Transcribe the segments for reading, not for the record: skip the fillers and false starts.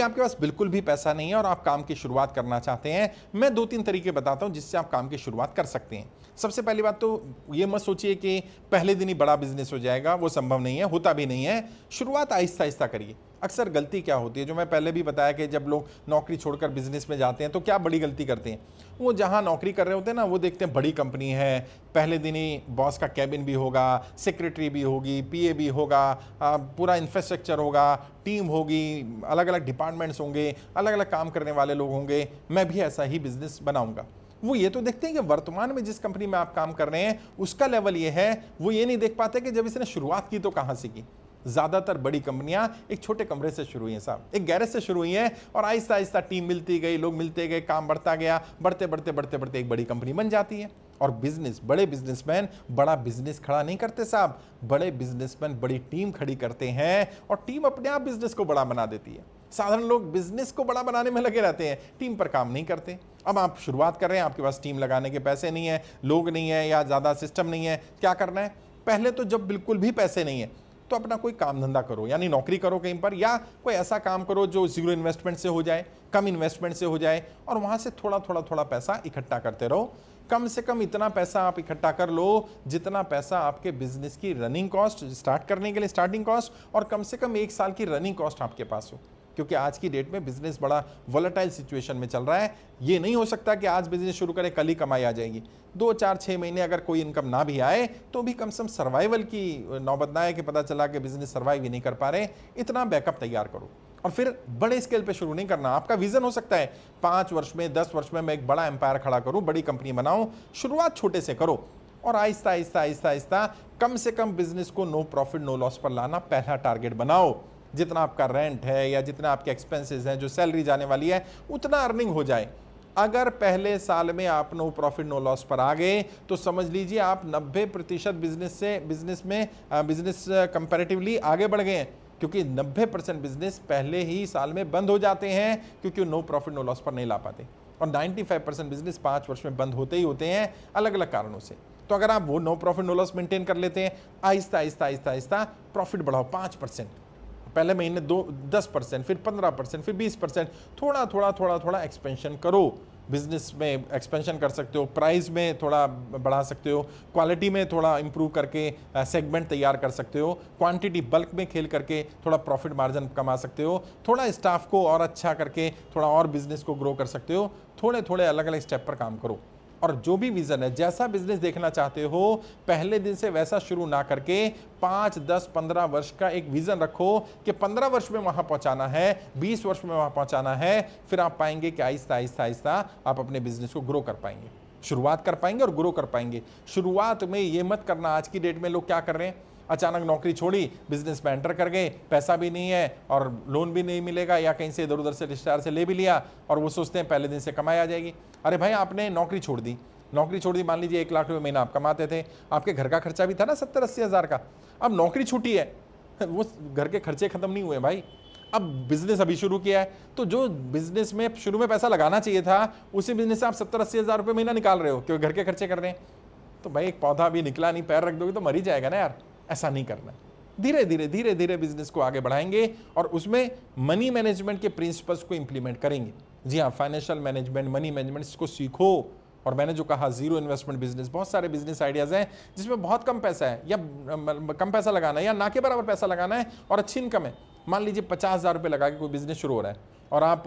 आपके पास बिल्कुल भी पैसा नहीं है और आप काम की शुरुआत करना चाहते हैं, मैं 2-3 तरीके बताता हूं जिससे आप काम की शुरुआत कर सकते हैं। सबसे पहली बात तो ये मत सोचिए कि पहले दिन ही बड़ा बिजनेस हो जाएगा, वो संभव नहीं है, होता भी नहीं है। शुरुआत आहिस्ता-आहिस्ता करिए। अक्सर गलती क्या होती है, जो मैं पहले भी बताया कि जब लोग नौकरी छोड़कर बिजनेस में जाते हैं तो क्या बड़ी गलती करते हैं। वो जहां नौकरी कर रहे होते हैं ना, वो देखते हैं बड़ी कंपनी है, पहले दिन ही बॉस का कैबिन भी होगा, सेक्रेटरी भी होगी, पीए भी होगा, पूरा इंफ्रास्ट्रक्चर होगा, टीम होगी, अलग अलग डिपार्टमेंट्स होंगे, अलग अलग काम करने वाले लोग होंगे, मैं भी ऐसा ही बिजनेस बनाऊंगा। वो ये तो देखते हैं कि वर्तमान में जिस कंपनी में आप काम कर रहे हैं उसका लेवल ये है, वो ये नहीं देख पाते कि जब इसने शुरुआत की तो कहां से की। ज्यादातर बड़ी कंपनियां एक छोटे कमरे से शुरू हुई हैं साहब, एक गैरेज से शुरू हुई हैं और आहिस्ता आहिस्ता टीम मिलती गई, लोग मिलते गए, काम बढ़ता गया, बढ़ते बढ़ते बढ़ते बढ़ते एक बड़ी कंपनी बन जाती है। और बिजनेस, बड़े बिजनेसमैन बड़ा बिजनेस खड़ा नहीं करते साहब, बड़े बिजनेसमैन बड़ी टीम खड़ी करते हैं और टीम अपने आप बिजनेस को बड़ा बना देती है। साधारण लोग बिजनेस को बड़ा बनाने में लगे रहते हैं, टीम पर काम नहीं करते। अब आप शुरुआत कर रहे हैं, आपके पास टीम लगाने के पैसे नहीं है, लोग नहीं है या ज्यादा सिस्टम नहीं है, क्या करना है? पहले तो जब बिल्कुल भी पैसे नहीं है तो अपना कोई काम धंधा करो, यानी नौकरी करो कहीं पर, या कोई ऐसा काम करो जो जीरो इन्वेस्टमेंट से हो जाए, कम इन्वेस्टमेंट से हो जाए, और वहां से थोड़ा थोड़ा थोड़ा पैसा इकट्ठा करते रहो। कम से कम इतना पैसा आप इकट्ठा कर लो जितना पैसा आपके बिजनेस की रनिंग कॉस्ट, स्टार्ट करने के लिए स्टार्टिंग कॉस्ट, और कम से कम 1 साल की रनिंग कॉस्ट आपके पास हो। क्योंकि आज की डेट में बिजनेस बड़ा वोलेटाइल सिचुएशन में चल रहा है। ये नहीं हो सकता कि आज बिजनेस शुरू करें कल ही कमाई आ जाएगी। 2-4-6 महीने अगर कोई इनकम ना भी आए तो भी कम से कम सर्वाइवल की नौबत ना आए कि पता चला कि बिजनेस सर्वाइव ही नहीं कर पा रहे। इतना बैकअप तैयार करो और फिर बड़े स्केल पे शुरू नहीं करना। आपका विजन हो सकता है 5 वर्ष में, 10 वर्ष में मैं एक बड़ा एम्पायर खड़ा करूं, बड़ी कंपनी बनाऊं। शुरुआत छोटे से करो और आहिस्ता आहिस्ता आहिस्ता आहिस्ता कम से कम बिजनेस को नो प्रॉफिट नो लॉस पर लाना पहला टारगेट बनाओ। जितना आपका रेंट है या जितना आपके एक्सपेंसेस हैं, जो सैलरी जाने वाली है, उतना अर्निंग हो जाए। अगर पहले साल में आप नो प्रॉफिट नो लॉस पर आ गए तो समझ लीजिए आप 90% बिजनेस कंपैरेटिवली आगे बढ़ गए हैं, क्योंकि 90% बिजनेस पहले ही साल में बंद हो जाते हैं क्योंकि नो प्रॉफिट नो लॉस पर नहीं ला पाते, और 95% बिजनेस 5 वर्ष में बंद होते ही होते हैं अलग अलग कारणों से। तो अगर आप वो no profit no loss maintain कर लेते हैं, आहिस्ता आहिस्ता आहिस्ता आहिस्ता प्रॉफिट बढ़ाओ 5%, पहले महीने 10%, फिर 15%, फिर 20%, थोड़ा थोड़ा थोड़ा थोड़ा एक्सपेंशन करो। बिजनेस में एक्सपेंशन कर सकते हो, प्राइस में थोड़ा बढ़ा सकते हो, क्वालिटी में थोड़ा इंप्रूव करके सेगमेंट तैयार कर सकते हो, क्वांटिटी बल्क में खेल करके थोड़ा प्रॉफिट मार्जिन कमा सकते हो, थोड़ा स्टाफ को और अच्छा करके थोड़ा और बिजनेस को ग्रो कर सकते हो। थोड़े थोड़े अलग अलग स्टेप पर काम करो और जो भी विजन है, जैसा बिजनेस देखना चाहते हो, पहले दिन से वैसा शुरू ना करके 5, 10, 15 वर्ष का एक विजन रखो कि 15 वर्ष में वहां पहुंचाना है, 20 वर्ष में वहां पहुंचाना है। फिर आप पाएंगे कि आहिस्ता आहिस्ता आहिस्ता आप अपने बिजनेस को ग्रो कर पाएंगे, शुरुआत कर पाएंगे और ग्रो कर पाएंगे। शुरुआत में ये मत करना, आज की डेट में लोग क्या कर रहे हैं, अचानक नौकरी छोड़ी, बिजनेस में एंटर कर गए, पैसा भी नहीं है और लोन भी नहीं मिलेगा या कहीं से इधर उधर से रिश्तेदार से ले भी लिया, और वो सोचते हैं पहले दिन से कमाई आ जाएगी। अरे भाई, आपने नौकरी छोड़ दी, मान लीजिए 1 लाख रुपए महीना आप कमाते थे, आपके घर का खर्चा भी था ना 70-80 हज़ार का। अब नौकरी छूटी है, वो घर के खर्चे खत्म नहीं हुए भाई, अब बिजनेस अभी शुरू किया है, तो जो बिजनेस में शुरू में पैसा लगाना चाहिए था, उसी बिजनेस से आप 70-80 हज़ार रुपए महीना निकाल रहे हो क्योंकि घर के खर्चे कर रहे हैं। तो भाई एक पौधा अभी निकला नहीं, पैर रख दोगे तो मर ही जाएगा ना यार। ऐसा नहीं करना, धीरे धीरे धीरे धीरे बिजनेस को आगे बढ़ाएंगे और उसमें मनी मैनेजमेंट के प्रिंसिपल्स को इंप्लीमेंट करेंगे। जी हाँ, फाइनेंशियल मैनेजमेंट, मनी मैनेजमेंट, इसको सीखो। और मैंने जो कहा जीरो इन्वेस्टमेंट बिजनेस, बहुत सारे बिजनेस आइडियाज हैं जिसमें बहुत कम पैसा है या कम पैसा लगाना है या ना के बराबर पैसा लगाना है और अच्छी इनकम है। मान लीजिए 50,000 रुपये लगा के कोई बिजनेस शुरू हो रहा है और आप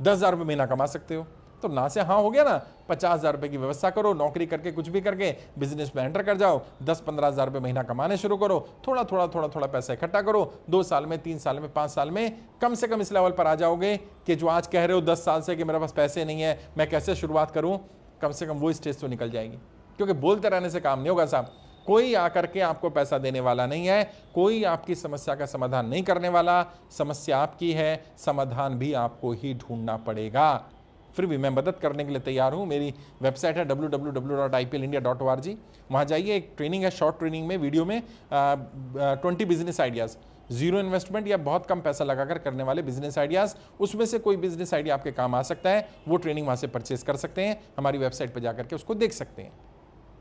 10,000 रुपये महीना कमा सकते हो, तो ना से हाँ हो गया ना। 50,000 रुपये की व्यवस्था करो, नौकरी करके कुछ भी करके बिजनेस में एंटर कर जाओ, 10-15 हज़ार रुपये महीना कमाने शुरू करो, थोड़ा थोड़ा थोड़ा थोड़ा पैसा इकट्ठा करो। 2 साल में, 3 साल में, 5 साल में कम से कम इस लेवल पर आ जाओगे कि जो आज कह रहे हो 10 साल से कि मेरे पास पैसे नहीं है, मैं कैसे शुरुआत करूं, कम से कम वो स्टेज तो निकल जाएगी। क्योंकि बोलते रहने से काम नहीं होगा साहब, कोई आकर के आपको पैसा देने वाला नहीं है, कोई आपकी समस्या का समाधान नहीं करने वाला। समस्या आपकी है, समाधान भी आपको ही ढूंढना पड़ेगा। फिर भी मैं मदद करने के लिए तैयार हूं। मेरी वेबसाइट है www.iplindia.org, वहां जाइए, एक ट्रेनिंग है, शॉर्ट ट्रेनिंग में, वीडियो में 20 बिजनेस आइडियाज़, जीरो इन्वेस्टमेंट या बहुत कम पैसा लगाकर करने वाले बिजनेस आइडियाज़। उसमें से कोई बिजनेस आइडिया आपके काम आ सकता है, वो ट्रेनिंग वहां से परचेस कर सकते हैं, हमारी वेबसाइट पर जाकर के उसको देख सकते हैं।